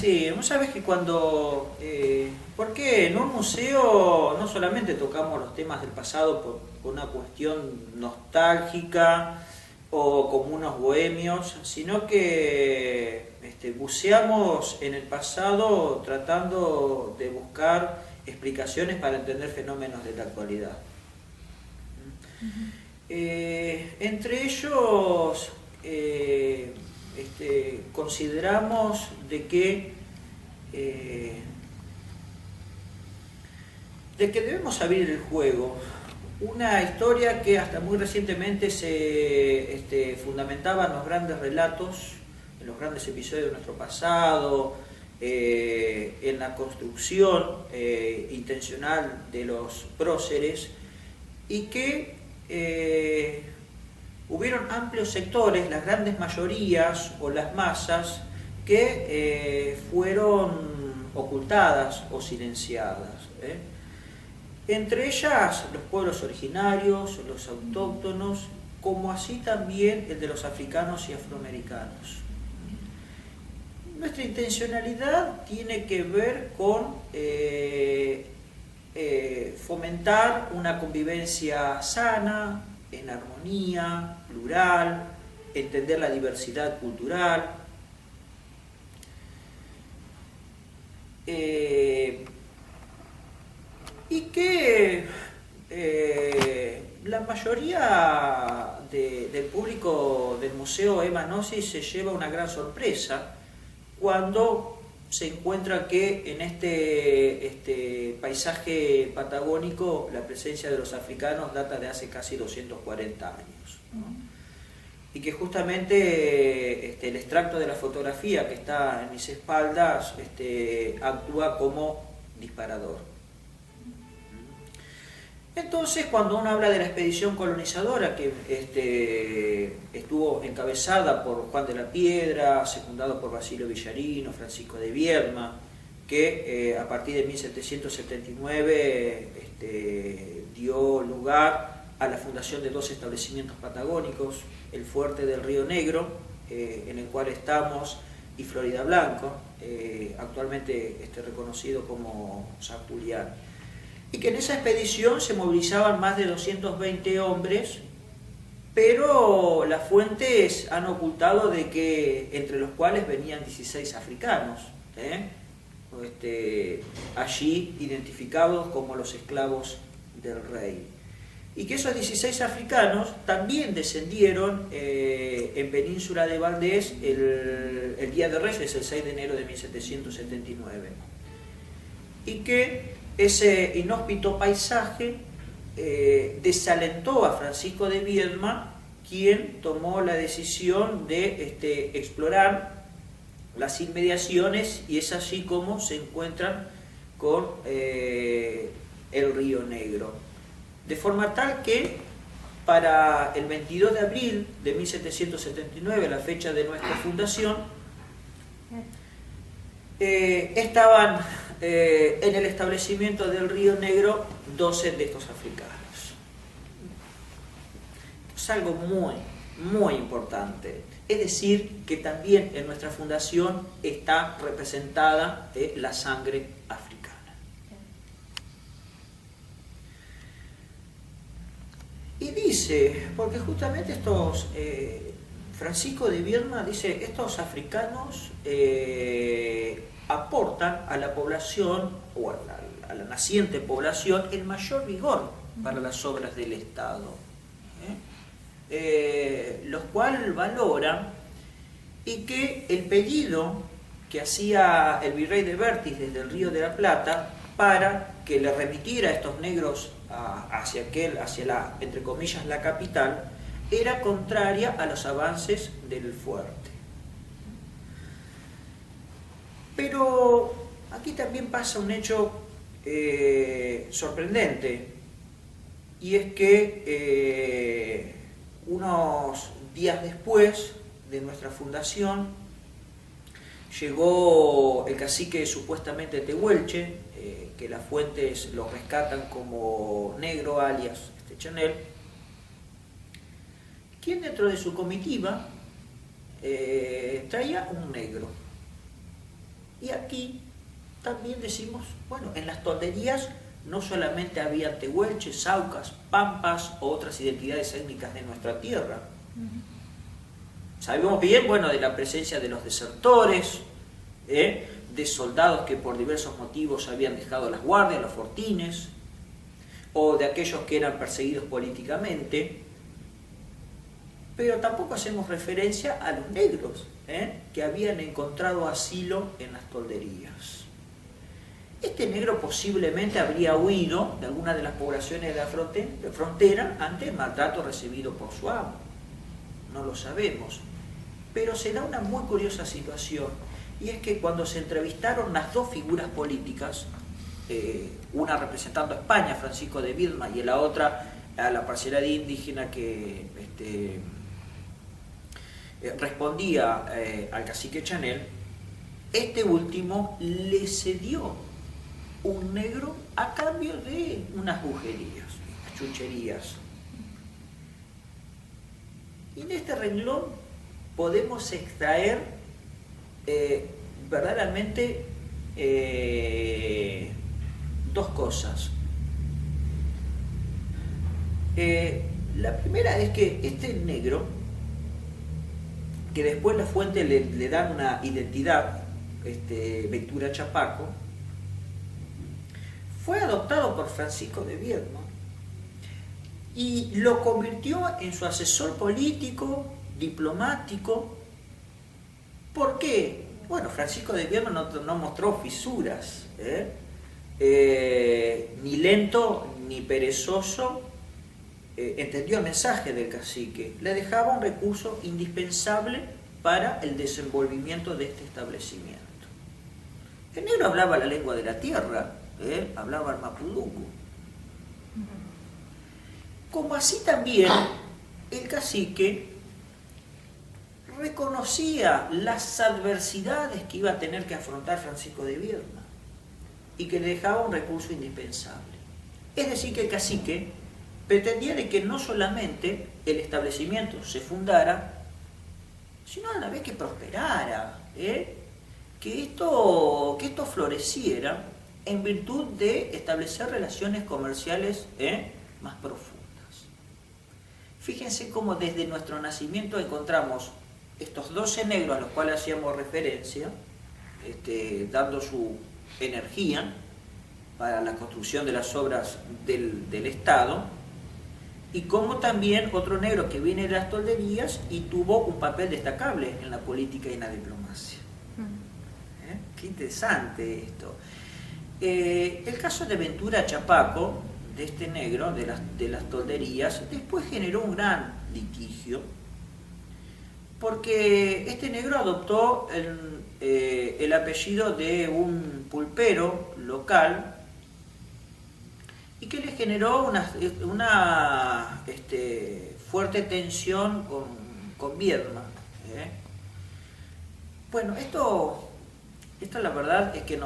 Sí, vos sabés que porque en un museo no solamente tocamos los temas del pasado por una cuestión nostálgica o como unos bohemios, sino que buceamos en el pasado tratando de buscar explicaciones para entender fenómenos de la actualidad. Entre ellos, consideramos de que debemos abrir el juego. Una historia que hasta muy recientemente se fundamentaba en los grandes relatos, en los grandes episodios de nuestro pasado, en la construcción intencional de los próceres, y que hubieron amplios sectores, las grandes mayorías o las masas, que fueron ocultadas o silenciadas. Entre ellas los pueblos originarios, los autóctonos, como así también el de los africanos y afroamericanos. Nuestra intencionalidad tiene que ver con fomentar una convivencia sana, en armonía, plural, entender la diversidad cultural. Y que la mayoría del público del Museo Eva Gnosis se lleva una gran sorpresa cuando se encuentra que en este paisaje patagónico la presencia de los africanos data de hace casi 240 años, ¿no? Y que justamente el extracto de la fotografía que está en mis espaldas actúa como disparador. Entonces, cuando uno habla de la expedición colonizadora que estuvo encabezada por Juan de la Piedra, secundado por Basilio Villarino, Francisco de Viedma, que a partir de 1779 dio lugar a la fundación de 2 establecimientos patagónicos, el Fuerte del Río Negro, en el cual estamos, y Florida Blanco, actualmente reconocido como San Julián. Y que en esa expedición se movilizaban más de 220 hombres, pero las fuentes han ocultado de que entre los cuales venían 16 africanos, allí identificados como los esclavos del rey. Y que esos 16 africanos también descendieron en Península de Valdés el Día de Reyes, el 6 de enero de 1779. Y que ese inhóspito paisaje desalentó a Francisco de Viedma, quien tomó la decisión de explorar las inmediaciones, y es así como se encuentran con el Río Negro. De forma tal que para el 22 de abril de 1779, la fecha de nuestra fundación, estaban en el establecimiento del Río Negro 12 de estos africanos. Es algo muy, muy importante. Es decir, que también en nuestra fundación está representada la sangre africana. Y dice, porque justamente Francisco de Viedma dice, estos africanos aportan a la población, o a la naciente población, el mayor vigor para las obras del Estado, los cuales valoran, y que el pedido que hacía el virrey de Vértiz desde el Río de la Plata para que le remitiera a estos negros hacia la, entre comillas, la capital, era contraria a los avances del fuerte. Pero aquí también pasa un hecho sorprendente, y es que unos días después de nuestra fundación llegó el cacique supuestamente Tehuelche, que las fuentes lo rescatan como negro, alias Chanel, quien dentro de su comitiva traía un negro. Y aquí también decimos, bueno, en las tolderías no solamente había tehuelches, saucas, pampas o otras identidades étnicas de nuestra tierra. Sabemos bien, bueno, de la presencia de los desertores, de soldados que por diversos motivos habían dejado las guardias, los fortines, o de aquellos que eran perseguidos políticamente, pero tampoco hacemos referencia a los negros, que habían encontrado asilo en las tolderías. Este negro posiblemente habría huido de alguna de las poblaciones de la frontera ante el maltrato recibido por su amo. No lo sabemos. Pero se da una muy curiosa situación, y es que cuando se entrevistaron las dos figuras políticas, una representando a España, Francisco de Viedma, y la otra a la parcialidad indígena que respondía al cacique Chanel, este último le cedió un negro a cambio de unas brujerías, unas chucherías. Y en este renglón podemos extraer verdaderamente dos cosas. La primera es que este negro, que después la fuente le dan una identidad, Ventura Chapaco, fue adoptado por Francisco de Viedma y lo convirtió en su asesor político, diplomático. ¿Por qué? Bueno, Francisco de Viedma no mostró fisuras, ni lento ni perezoso, entendió el mensaje del cacique, le dejaba un recurso indispensable para el desenvolvimiento de este establecimiento. El negro hablaba la lengua de la tierra, hablaba el mapudungu. Como así también el cacique reconocía las adversidades que iba a tener que afrontar Francisco de Viedma y que le dejaba un recurso indispensable. Es decir, que el cacique pretendía de que no solamente el establecimiento se fundara, sino a la vez que prosperara, que esto floreciera en virtud de establecer relaciones comerciales más profundas. Fíjense cómo desde nuestro nacimiento encontramos estos 12 negros a los cuales hacíamos referencia, dando su energía para la construcción de las obras del Estado, y como también otro negro que viene de las tolderías y tuvo un papel destacable en la política y en la diplomacia. Qué interesante esto. El caso de Ventura Chapaco, de este negro, de las tolderías, después generó un gran litigio, porque este negro adoptó el apellido de un pulpero local y que le generó una fuerte tensión con Viedma. Bueno, esto la verdad es que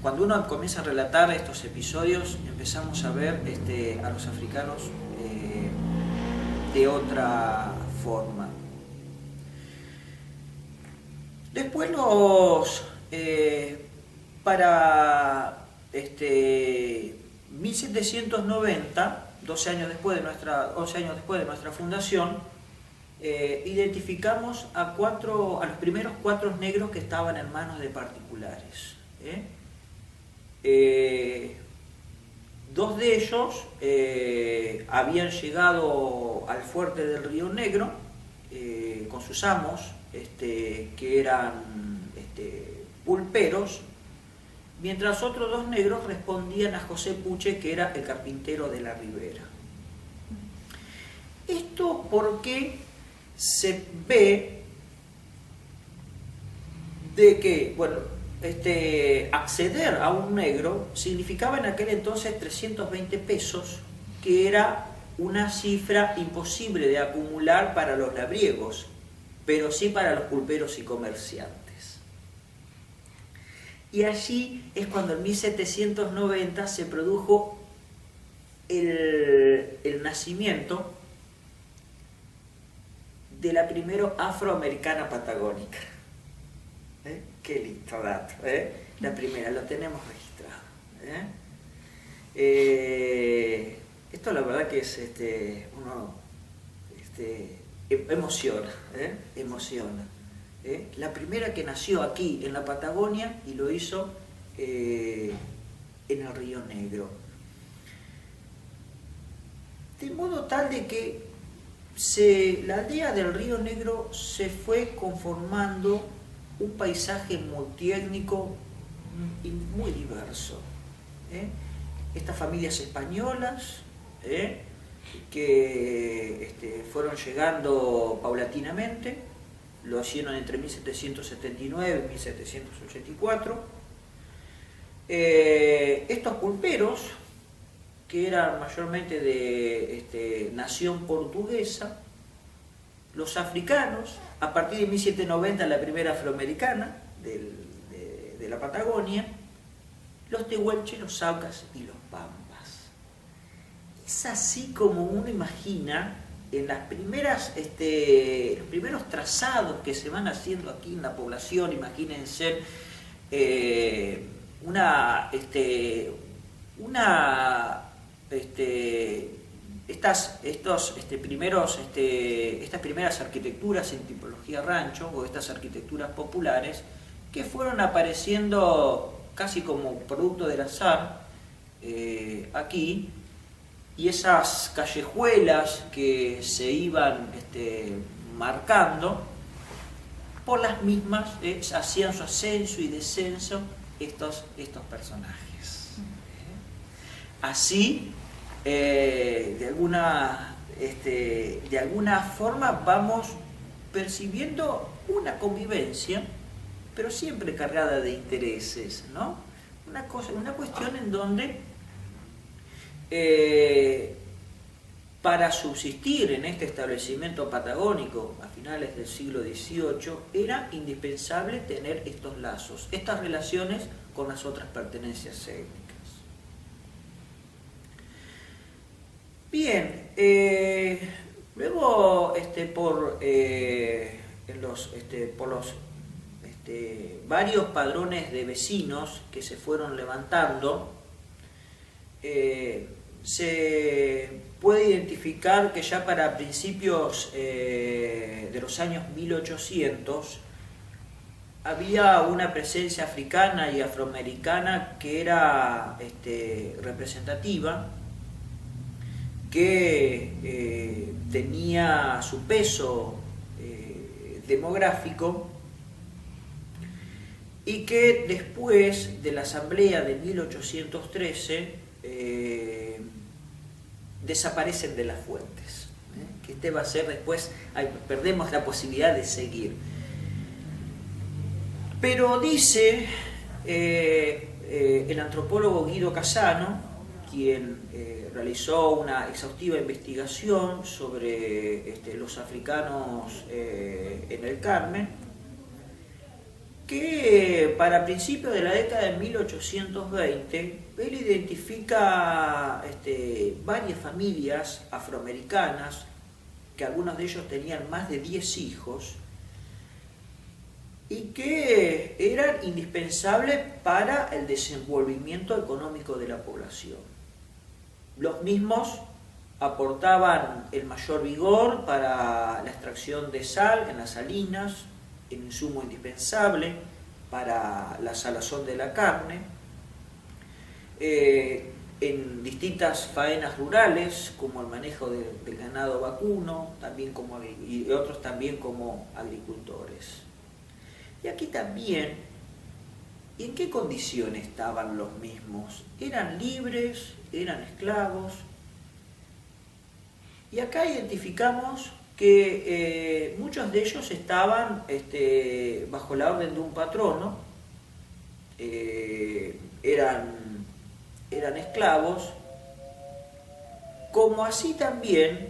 cuando uno comienza a relatar estos episodios, empezamos a ver a los africanos de otra forma. Después para 1790, 11 años después de nuestra fundación, identificamos a los primeros 4 negros que estaban en manos de particulares. 2 de ellos habían llegado al fuerte del Río Negro con sus amos, que eran pulperos, mientras otros 2 negros respondían a José Puche, que era el carpintero de la Ribera. Esto porque se ve de que, bueno, acceder a un negro significaba en aquel entonces 320 pesos, que era una cifra imposible de acumular para los labriegos, pero sí para los pulperos y comerciantes. Y allí es cuando en 1790 se produjo el nacimiento de la primera afroamericana patagónica. Qué lindo dato, La primera, lo tenemos registrado. Esto la verdad que es uno emociona, emociona. La primera que nació aquí en la Patagonia y lo hizo en el Río Negro. De modo tal de que la aldea del Río Negro se fue conformando un paisaje multiétnico y muy diverso. Estas familias españolas que fueron llegando paulatinamente, lo hicieron entre 1779 y 1784. Estos pulperos, que eran mayormente de nación portuguesa, los africanos, a partir de 1790 la primera afroamericana de la Patagonia, los tehuelches, los aucas y los pampas. Es así como uno imagina en las primeras, los primeros trazados que se van haciendo aquí en la población. Imagínense estas primeras arquitecturas en tipología rancho, o estas arquitecturas populares, que fueron apareciendo casi como producto del azar aquí, y esas callejuelas que se iban marcando por las mismas, hacían su ascenso y descenso estos personajes. Así, de alguna forma vamos percibiendo una convivencia, pero siempre cargada de intereses, ¿no? Una cuestión en donde para subsistir en este establecimiento patagónico a finales del siglo XVIII era indispensable tener estos lazos, estas relaciones con las otras pertenencias étnicas. Bien, luego por los varios padrones de vecinos que se fueron levantando, se puede identificar que ya para principios de los años 1800 había una presencia africana y afroamericana que era representativa, que tenía su peso demográfico, y que después de la asamblea de 1813 desaparecen de las fuentes, que va a ser después, perdemos la posibilidad de seguir. Pero dice el antropólogo Guido Casano, quien realizó una exhaustiva investigación sobre los africanos en el Carmen, que para principios de la década de 1820 él identifica varias familias afroamericanas, que algunos de ellos tenían más de 10 hijos, y que eran indispensables para el desenvolvimiento económico de la población. Los mismos aportaban el mayor vigor para la extracción de sal en las salinas, el insumo indispensable para la salazón de la carne, en distintas faenas rurales, como el manejo del ganado vacuno, y otros también como agricultores. Y aquí también, ¿y en qué condiciones estaban los mismos? ¿Eran libres? ¿Eran esclavos? Y acá identificamos que muchos de ellos estaban bajo la orden de un patrono, eran esclavos, como así también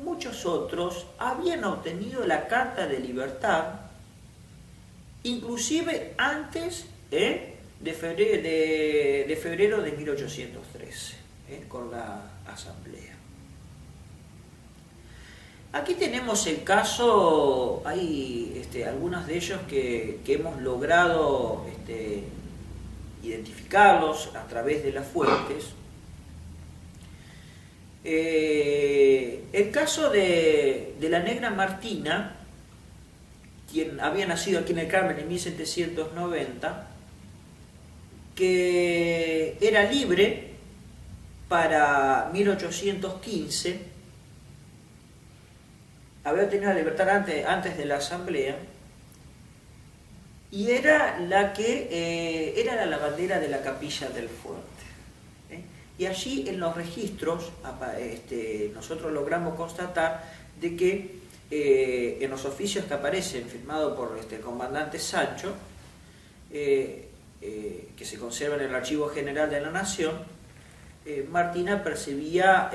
muchos otros habían obtenido la Carta de Libertad, inclusive antes de febrero de 1813, con la asamblea. Aquí tenemos el caso, hay algunos de ellos que hemos logrado identificarlos a través de las fuentes. El caso de la negra Martina, quien había nacido aquí en el Carmen en 1790, que era libre para 1815, había obtenido la libertad antes de la asamblea, y era la que era la lavandera de la capilla del fuerte. Y allí en los registros nosotros logramos constatar de que en los oficios que aparecen firmados por el comandante Sancho, que se conservan en el Archivo General de la Nación, Martina percibía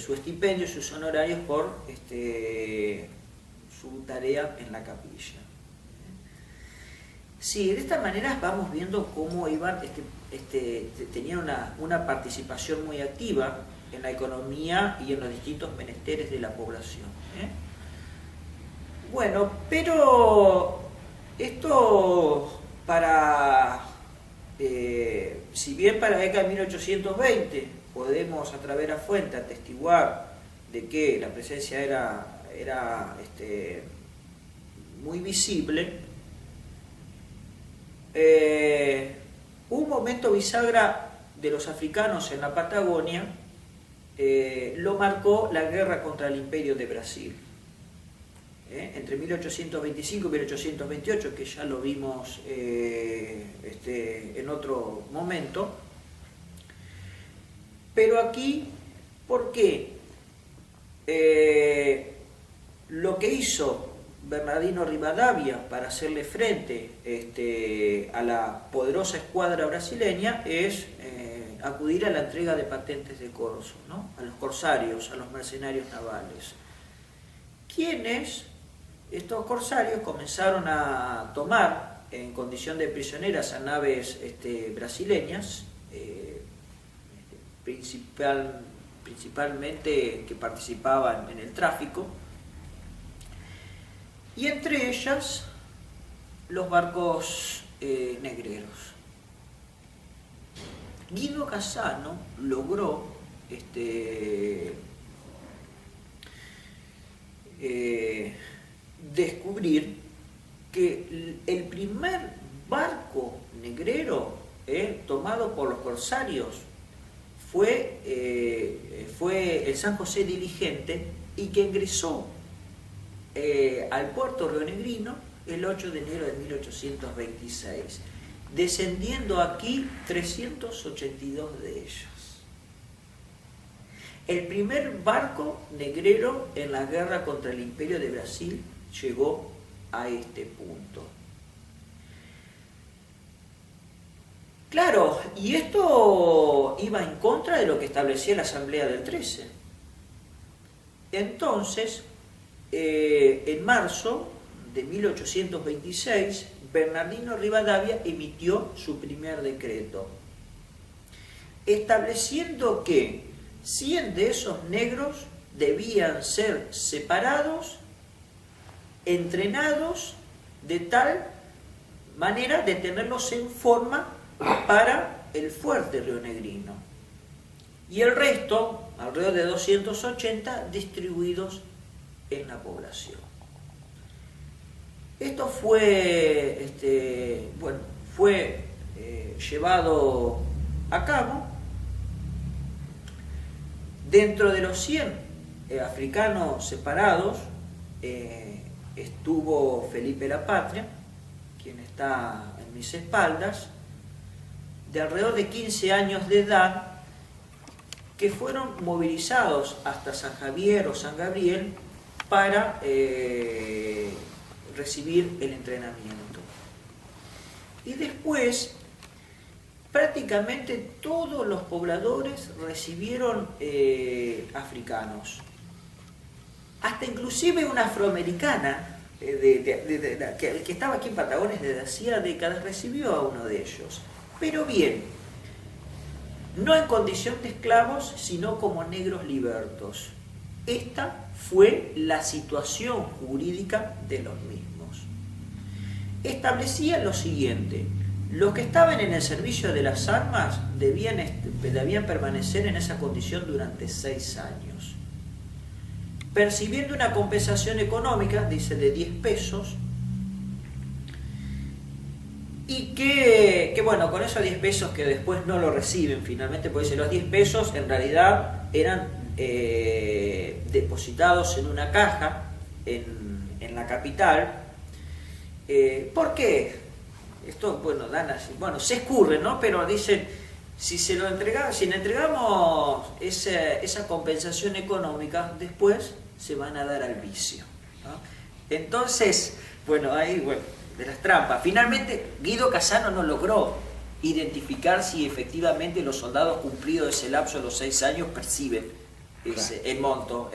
su estipendio y sus honorarios por su tarea en la capilla. Sí, de esta manera vamos viendo cómo iban, tenían una participación muy activa en la economía y en los distintos menesteres de la población. Bueno, pero esto si bien para la década de 1820 podemos a través de la fuente atestiguar de que la presencia era muy visible, un momento bisagra de los africanos en la Patagonia lo marcó la guerra contra el Imperio de Brasil. Entre 1825 y 1828, que ya lo vimos en otro momento. Pero aquí, ¿por qué? Lo que hizo Bernardino Rivadavia para hacerle frente a la poderosa escuadra brasileña es acudir a la entrega de patentes de corso, ¿no? A los corsarios, a los mercenarios navales, quienes, estos corsarios, comenzaron a tomar en condición de prisioneras a naves brasileñas, principalmente que participaban en el tráfico, y entre ellas los barcos negreros. Guido Casano logró descubrir que el primer barco negrero tomado por los corsarios fue el San José Diligente, y que ingresó al puerto rionegrino el 8 de enero de 1826, descendiendo aquí 382 de ellos. El primer barco negrero en la guerra contra el Imperio de Brasil llegó a este punto. Claro, y esto iba en contra de lo que establecía la Asamblea del 13. Entonces, en marzo de 1826, Bernardino Rivadavia emitió su primer decreto, estableciendo que 100 de esos negros debían ser separados, entrenados de tal manera de tenerlos en forma para el fuerte rionegrino, y el resto, alrededor de 280, distribuidos en la población. Esto fue llevado a cabo. Dentro de los 100 africanos separados estuvo Felipe Lapatria, quien está en mis espaldas, de alrededor de 15 años de edad, que fueron movilizados hasta San Javier o San Gabriel para recibir el entrenamiento. Y después, prácticamente todos los pobladores recibieron africanos. Hasta inclusive una afroamericana que estaba aquí en Patagones desde hacía décadas recibió a uno de ellos. Pero bien, no en condición de esclavos, sino como negros libertos. Esta fue la situación jurídica de los mismos. Establecía lo siguiente: los que estaban en el servicio de las armas debían permanecer en esa condición durante 6 años, percibiendo una compensación económica, dice, de 10 pesos, y que bueno, con esos 10 pesos que después no lo reciben finalmente, porque dice, los 10 pesos en realidad eran depositados en una caja en la capital. ¿Por qué? Esto, bueno, dan así, bueno, se escurre, ¿no? Pero dicen, si le entregamos esa compensación económica, después se van a dar al vicio, ¿no? Entonces, bueno, ahí, bueno, de las trampas. Finalmente, Guido Cassano no logró identificar si efectivamente los soldados cumplidos ese lapso de los 6 años perciben el monto,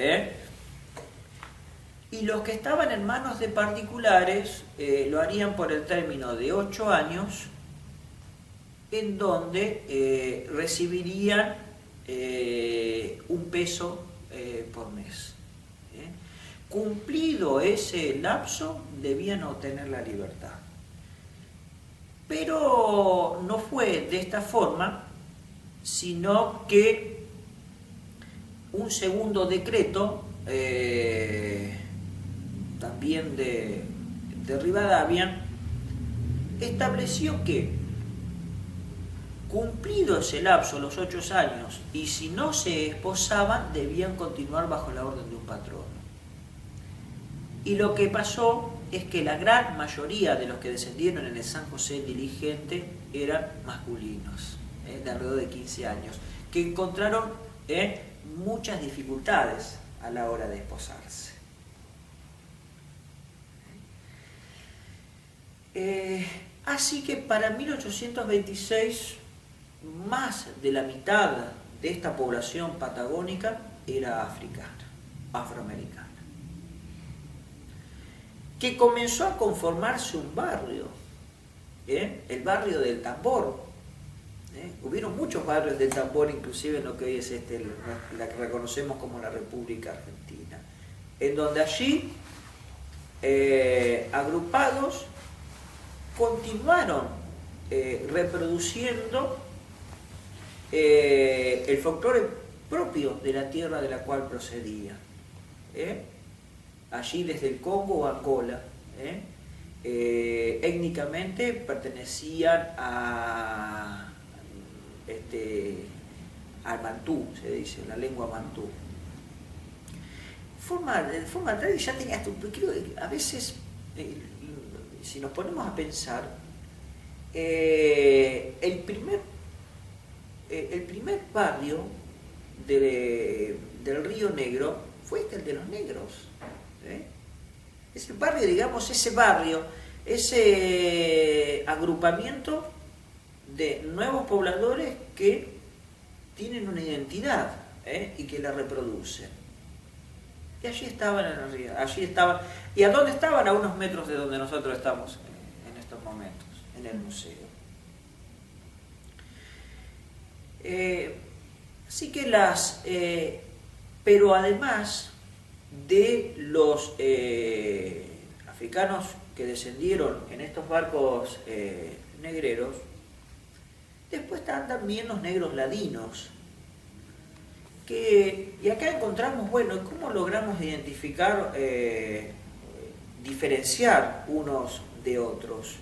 Y los que estaban en manos de particulares lo harían por el término de 8 años, en donde recibirían 1 peso por mes. Cumplido ese lapso, debían obtener la libertad. Pero no fue de esta forma, sino que un segundo decreto, también de Rivadavia, estableció que, cumplido ese lapso, los 8 años, y si no se esposaban, debían continuar bajo la orden de un patrono. Y lo que pasó es que la gran mayoría de los que descendieron en el San José Diligente eran masculinos, de alrededor de 15 años, que encontraron muchas dificultades a la hora de esposarse. Así que para 1826, más de la mitad de esta población patagónica era afroamericana, que comenzó a conformarse un barrio, el barrio del Tambor. Hubieron muchos barrios del Tambor, inclusive en lo que hoy es la que reconocemos como la República Argentina, en donde allí, agrupados, continuaron reproduciendo el folclore propio de la tierra de la cual procedían. Allí desde el Congo o Angola, étnicamente pertenecían al mantú, se dice, la lengua mantú. De forma tal, ya tenía esto, creo que a veces, si nos ponemos a pensar, el primer barrio del Río Negro fue el de los negros. Ese barrio, digamos, ese agrupamiento de nuevos pobladores que tienen una identidad y que la reproducen. Y allí estaban en el río, allí estaban. ¿Y a dónde estaban? A unos metros de donde nosotros estamos en estos momentos, en el museo. Así que pero además de los africanos que descendieron en estos barcos negreros, después están también los negros ladinos, y acá encontramos, bueno, cómo logramos identificar, diferenciar unos de otros.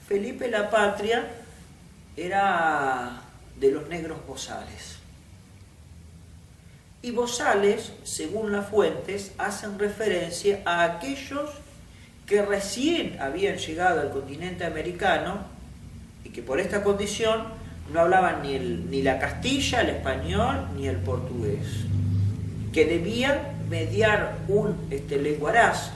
Felipe Lapatria era de los negros bozales. Y bozales, según las fuentes, hacen referencia a aquellos que recién habían llegado al continente americano y que por esta condición no hablaban ni la castilla, el español, ni el portugués, que debían mediar un lenguaraz,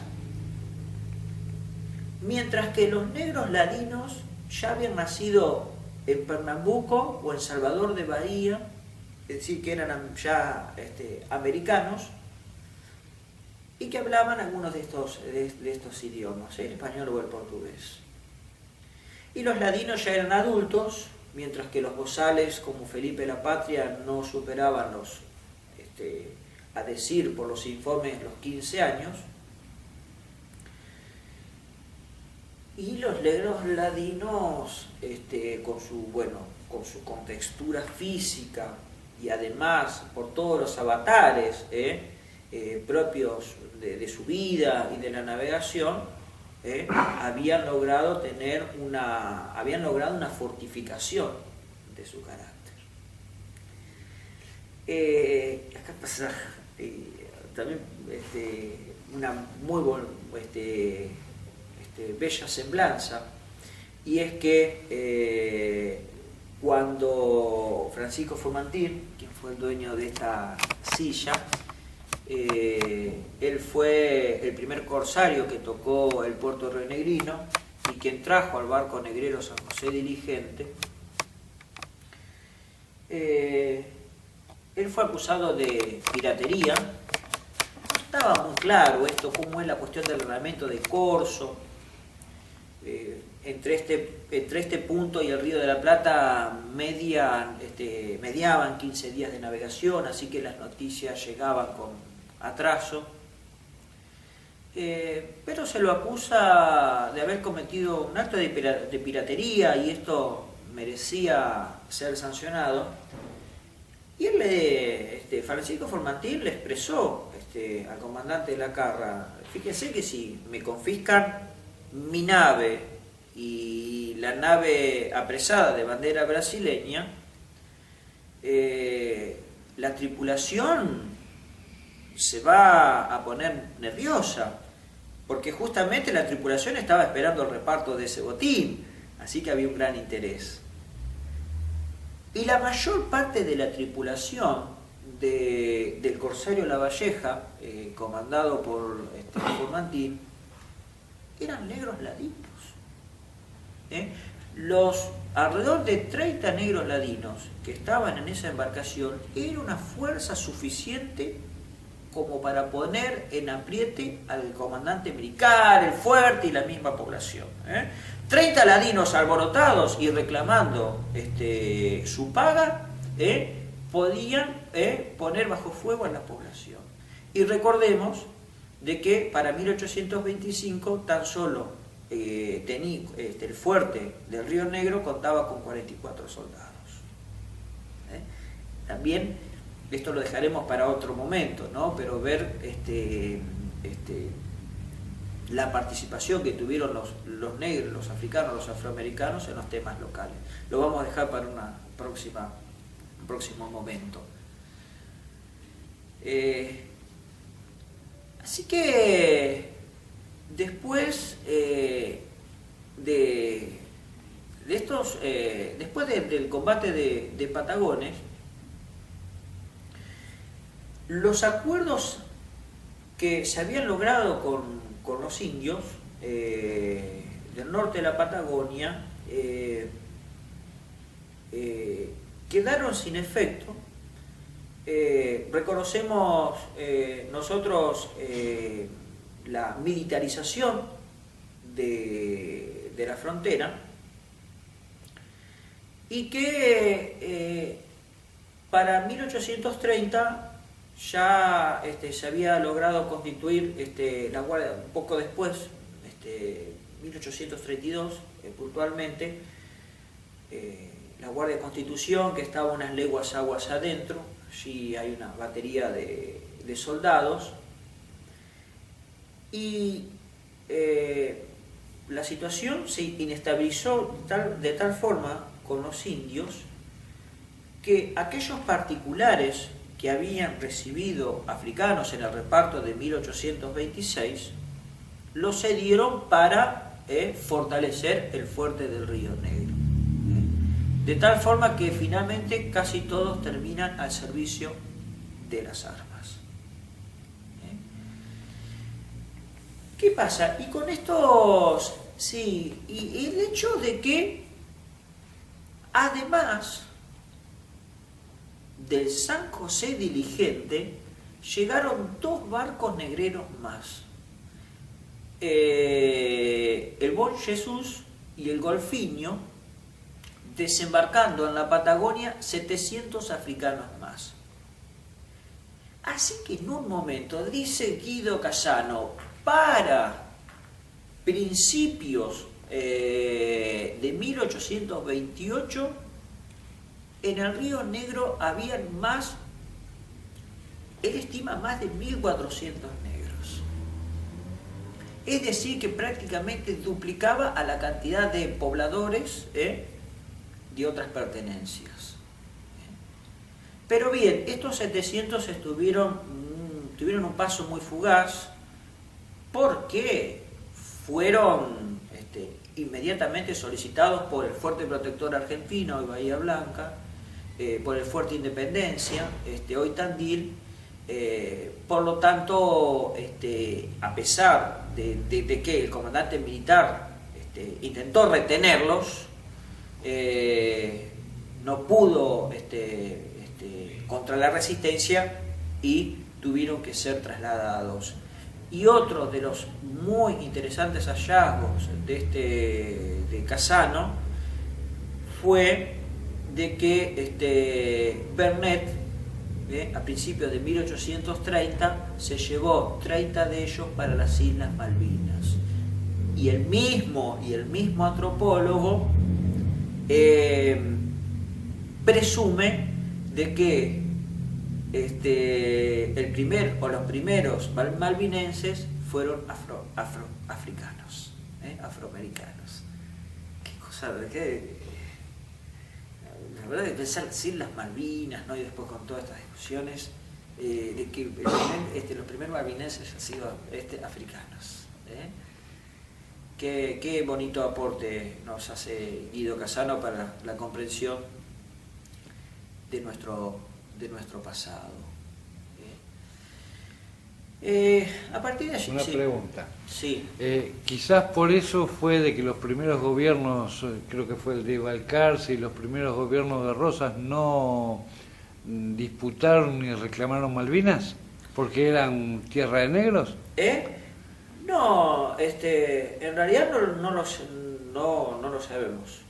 mientras que los negros ladinos ya habían nacido en Pernambuco o en Salvador de Bahía, es decir, que eran ya americanos, y que hablaban algunos de estos idiomas, el español o el portugués. Y los ladinos ya eran adultos, mientras que los bozales, como Felipe Lapatria, no superaban a decir por los informes, los 15 años. Y los negros ladinos, con su contextura física y además por todos los avatares propios de su vida y de la navegación, habían logrado una fortificación de su carácter. Acá pasa también una muy buena bella semblanza, y es que cuando Francisco Formantin, quien fue el dueño de esta silla, él fue el primer corsario que tocó el puerto rionegrino y quien trajo al barco negrero San José Diligente. Él fue acusado de piratería. No estaba muy claro esto, cómo es la cuestión del reglamento de corso. Entre este punto y el Río de la Plata mediaban 15 días de navegación, así que las noticias llegaban con atraso. Pero se lo acusa de haber cometido un acto de piratería y esto merecía ser sancionado. Y él, Francisco Formantin, le expresó al comandante de la Carra: fíjense que si me confiscan mi nave y la nave apresada de bandera brasileña, la tripulación se va a poner nerviosa, porque justamente la tripulación estaba esperando el reparto de ese botín, así que había un gran interés. Y la mayor parte de la tripulación del corsario La Valleja, comandado por Formantin, eran negros ladinos. Los alrededor de 30 negros ladinos que estaban en esa embarcación era una fuerza suficiente como para poner en apriete al comandante militar, el fuerte y la misma población. 30 ladinos alborotados y reclamando su paga, podían poner bajo fuego a la población. Y recordemos de que para 1825 tan solo el fuerte del Río Negro contaba con 44 soldados. También esto lo dejaremos para otro momento, ¿no? Pero ver la participación que tuvieron los negros, los africanos, los afroamericanos en los temas locales. Lo vamos a dejar para un próximo momento. Así que después después del combate de Patagones, los acuerdos que se habían logrado con los indios del norte de la Patagonia quedaron sin efecto. Reconocemos nosotros la militarización de la frontera, y que para 1830 ya se había logrado constituir la Guardia, un poco después, 1832 puntualmente, la Guardia de Constitución, que estaba unas leguas aguas adentro. Allí hay una batería de soldados, y la situación se inestabilizó de tal forma con los indios que aquellos particulares que habían recibido africanos en el reparto de 1826 los cedieron para fortalecer el fuerte del Río Negro. De tal forma que finalmente casi todos terminan al servicio de las armas. ¿Qué pasa? Y con estos, sí, y el hecho de que además del San José Diligente llegaron 2 barcos negreros más, el Bon Jesús y el Golfinho, desembarcando en la Patagonia 700 africanos más. Así que en un momento, dice Guido Casano, para principios de 1828, en el Río Negro habían más, él estima más de 1400 negros. Es decir, que prácticamente duplicaba a la cantidad de pobladores de otras pertenencias. Pero bien, estos 700 tuvieron un paso muy fugaz porque fueron inmediatamente solicitados por el Fuerte Protector Argentino, hoy Bahía Blanca, por el Fuerte Independencia, hoy Tandil. Por lo tanto, a pesar de que el comandante militar intentó retenerlos, no pudo contra la resistencia y tuvieron que ser trasladados. Y otro de los muy interesantes hallazgos de Casano fue de que Vernet, a principios de 1830, se llevó 30 de ellos para las Islas Malvinas. Y el mismo antropólogo presume de que los primeros malvinenses fueron africanos, afroamericanos. Qué cosa de qué. La verdad es pensar las Islas Malvinas, ¿no? Y después con todas estas discusiones de que los primeros malvinenses han sido africanos. Qué bonito aporte nos hace Guido Casano para la comprensión de nuestro pasado. A partir de allí... Una pregunta. Sí. Quizás por eso fue de que los primeros gobiernos, creo que fue el de Balcarce y los primeros gobiernos de Rosas, no disputaron ni reclamaron Malvinas, porque eran tierra de negros. No, en realidad no lo sabemos.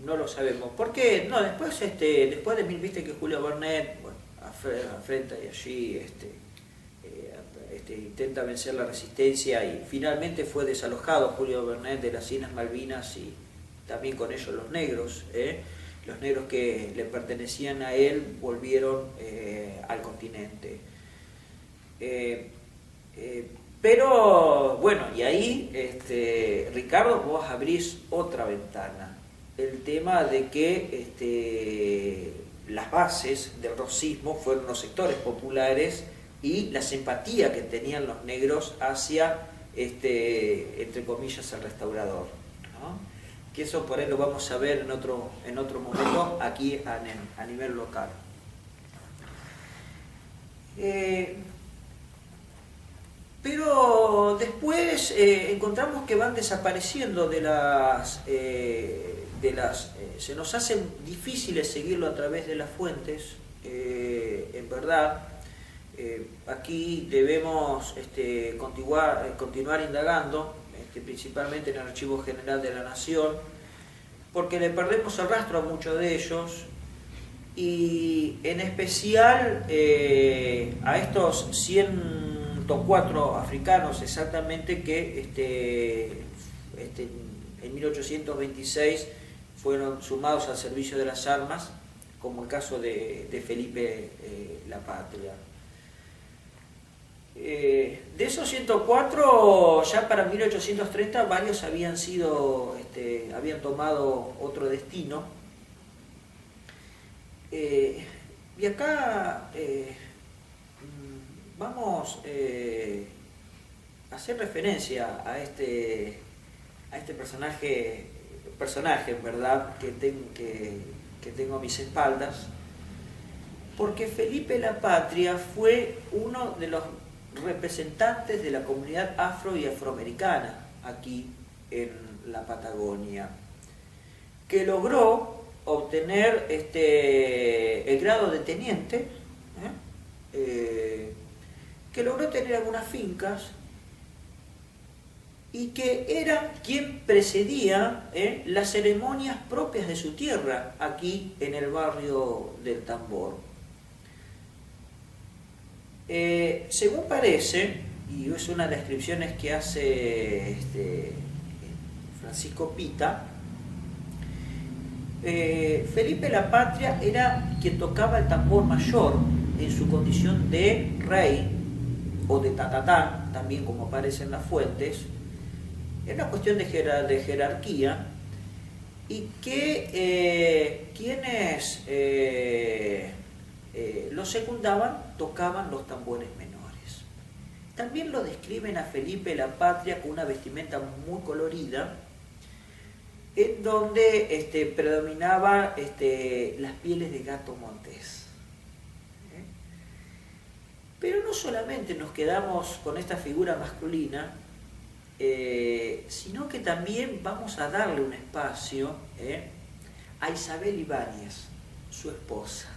No lo sabemos. ¿Por qué? No, después de viste que Julio Vernet, bueno, afrenta y allí intenta vencer la resistencia y finalmente fue desalojado Julio Vernet de las Islas Malvinas y también con ellos los negros. Los negros que le pertenecían a él volvieron al continente. Pero bueno, y ahí, Ricardo, vos abrís otra ventana. El tema de que las bases del rosismo fueron los sectores populares y la simpatía que tenían los negros hacia, entre comillas, el restaurador, ¿no? Que eso por ahí lo vamos a ver en otro momento aquí a nivel local. Pero después encontramos que van desapareciendo se nos hacen difíciles seguirlo a través de las fuentes, en verdad. Aquí debemos continuar indagando, principalmente en el Archivo General de la Nación, porque le perdemos el rastro a muchos de ellos, y en especial a estos 104 africanos exactamente que en 1826 fueron sumados al servicio de las armas, como el caso de Felipe la Patria. De esos 104, ya para 1830 varios habían tomado otro destino. Y acá vamos a hacer referencia a este personaje en verdad que tengo a mis espaldas, porque Felipe la Patria fue uno de los representantes de la comunidad afro y afroamericana aquí en la Patagonia, que logró obtener el grado de teniente, que logró tener algunas fincas y que era quien precedía las ceremonias propias de su tierra aquí en el barrio del Tambor. Según parece, y es una de las descripciones que hace Francisco Pita, Felipe la Patria era quien tocaba el tambor mayor en su condición de rey o de tatatán, también como aparece en las fuentes. Era una cuestión de jerarquía, y que quienes lo secundaban tocaban los tambores menores. También lo describen a Felipe la Patria con una vestimenta muy colorida, en donde predominaba las pieles de gato montés. Pero no solamente nos quedamos con esta figura masculina, sino que también vamos a darle un espacio a Isabel Ibáñez, su esposa,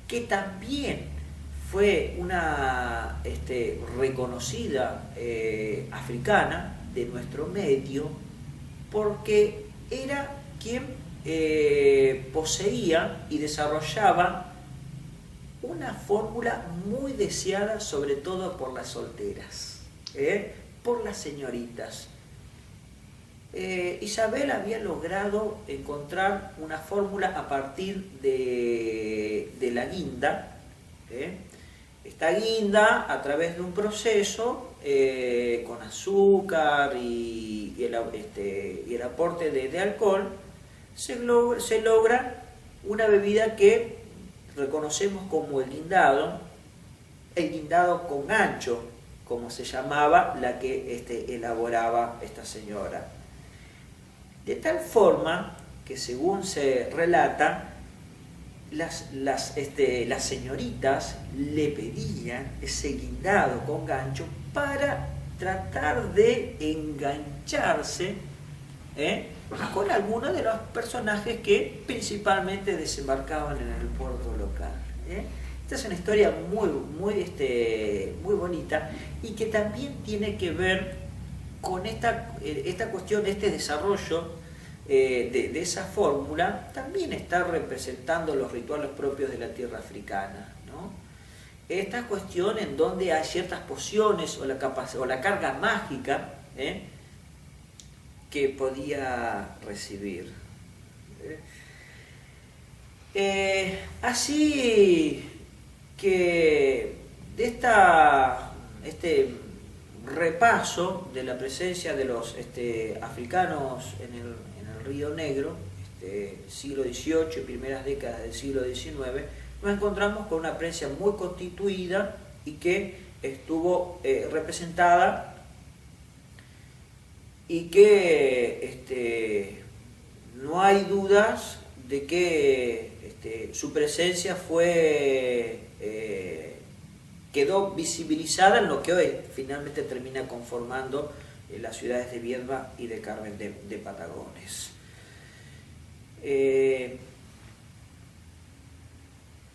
que también fue una reconocida africana de nuestro medio, porque era quien poseía y desarrollaba una fórmula muy deseada, sobre todo por las solteras, por las señoritas. Isabel había logrado encontrar una fórmula a partir de la guinda. Esta guinda, a través de un proceso con azúcar y el aporte de alcohol, se logra una bebida que reconocemos como el guindado con gancho, como se llamaba la que elaboraba esta señora. De tal forma que, según se relata, las señoritas le pedían ese guindado con gancho para tratar de engancharse con algunos de los personajes que principalmente desembarcaban en el puerto local. Esta es una historia muy bonita, y que también tiene que ver con esta cuestión, este desarrollo de esa fórmula. También está representando los rituales propios de la tierra africana, ¿no? Esta cuestión en donde hay ciertas pociones o la carga mágica que podía recibir. Así que de este repaso de la presencia de los africanos en el Río Negro, siglo XVIII y primeras décadas del siglo XIX, nos encontramos con una presencia muy constituida y que estuvo representada, y que no hay dudas de que su presencia quedó visibilizada en lo que hoy finalmente termina conformando las ciudades de Viedma y de Carmen de Patagones.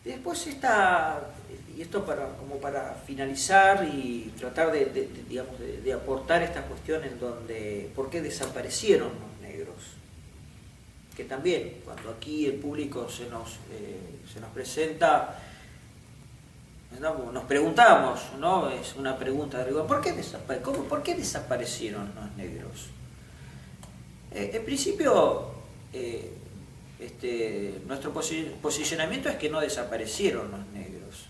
Después y esto para finalizar y tratar de aportar esta cuestión en donde por qué desaparecieron los negros, que también cuando aquí el público se nos presenta, nos preguntamos, ¿no? Es una pregunta de rigor, ¿por qué desaparecieron los negros? En principio, nuestro posicionamiento es que no desaparecieron los negros,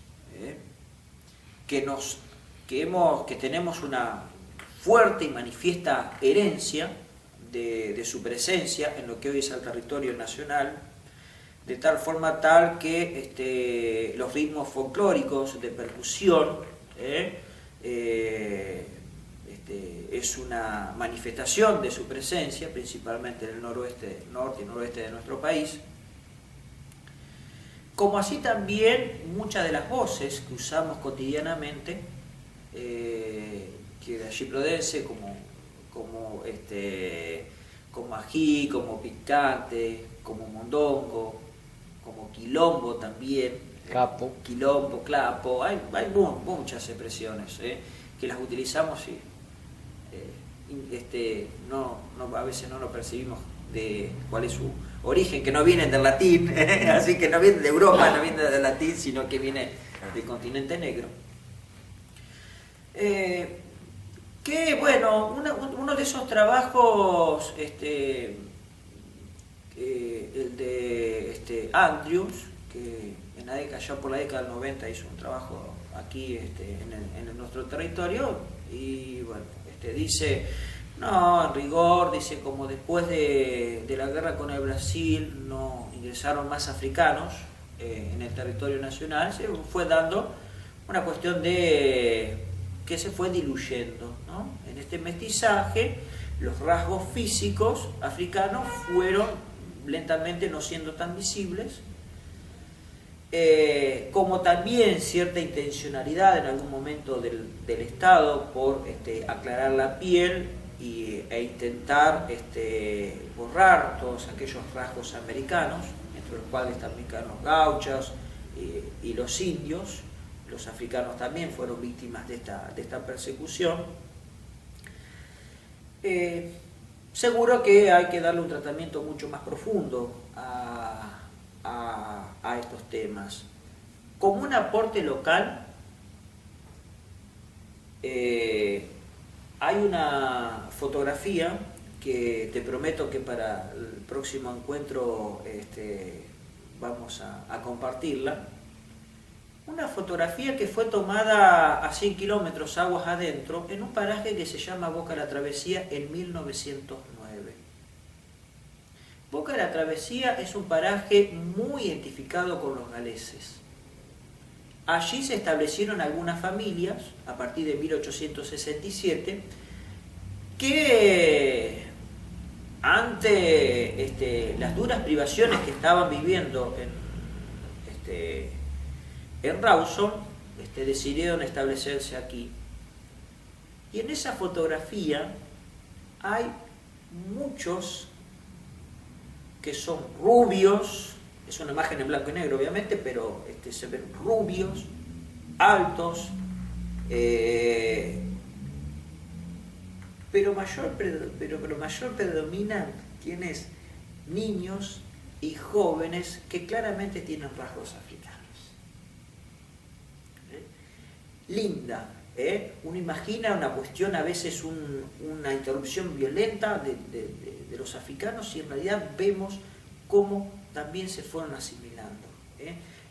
que tenemos una fuerte y manifiesta herencia de su presencia en lo que hoy es el territorio nacional, de tal forma que los ritmos folclóricos de percusión es una manifestación de su presencia, principalmente en el norte y noroeste de nuestro país, como así también muchas de las voces que usamos cotidianamente, que de allí prudense, como ají, como picante, como mondongo, como quilombo también, capo, quilombo, clapo, hay muchas expresiones que las utilizamos y a veces no lo percibimos de cuál es su origen, que no vienen del latín, así que no viene de Europa, no viene del latín, sino que viene del continente negro. Que bueno, uno de esos trabajos, el de Andrews, que ya por la década del 90 hizo un trabajo aquí en nuestro territorio, y bueno, dice, no, en rigor, dice, como después de la guerra con el Brasil no ingresaron más africanos en el territorio nacional, se fue dando una cuestión de que se fue diluyendo, ¿no? En este mestizaje, los rasgos físicos africanos fueron lentamente no siendo tan visibles, como también cierta intencionalidad en algún momento del Estado por aclarar la piel e intentar borrar todos aquellos rasgos americanos, entre los cuales también quedan los gauchos y los indios. Los africanos también fueron víctimas de esta persecución. Seguro que hay que darle un tratamiento mucho más profundo a estos temas. Como un aporte local, hay una fotografía que te prometo que para el próximo encuentro vamos a compartirla. Una fotografía que fue tomada a 100 kilómetros aguas adentro en un paraje que se llama Boca de la Travesía en 1909. Boca de la Travesía es un paraje muy identificado con los galeses. Allí se establecieron algunas familias a partir de 1867 que ante las duras privaciones que estaban viviendo en Rawson, decidieron establecerse aquí. Y en esa fotografía hay muchos que son rubios, es una imagen en blanco y negro obviamente, pero se ven rubios, altos, pero mayor predominan quienes niños y jóvenes que claramente tienen rasgos africanos. Linda, uno imagina una cuestión, a veces una interrupción violenta de los africanos, y en realidad vemos cómo también se fueron asimilando.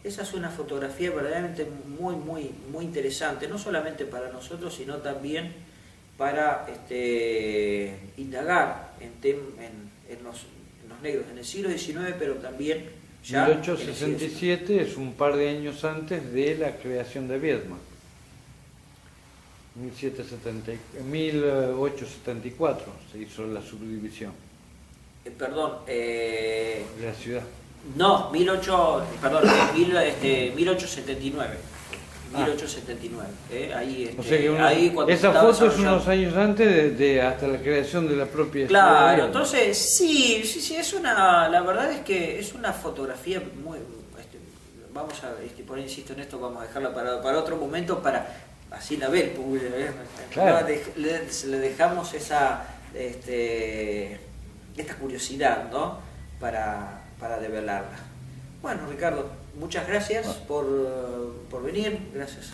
Esa es una fotografía verdaderamente muy, muy, muy interesante, no solamente para nosotros, sino también para indagar en los negros en el siglo XIX, pero también ya 1867 es un par de años antes de la creación de Viedma. 1874 se hizo la subdivisión. Perdón. De la ciudad. No, 1879. 1879. Ahí, o sea que ahí esa foto es unos años antes de hasta la creación de la propia ciudad. Claro, entonces sí, es la verdad es que es una fotografía muy, vamos a, por ahí insisto en esto, vamos a dejarla para otro momento, para así la ve el público, claro. Le dejamos esta curiosidad, ¿no? para develarla. Bueno, Ricardo, muchas gracias por venir, gracias.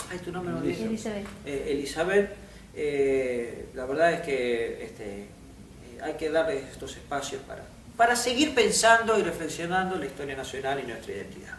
Ay, tu nombre no dice. Elizabeth. La verdad es que hay que darle estos espacios para seguir pensando y reflexionando en la historia nacional y nuestra identidad.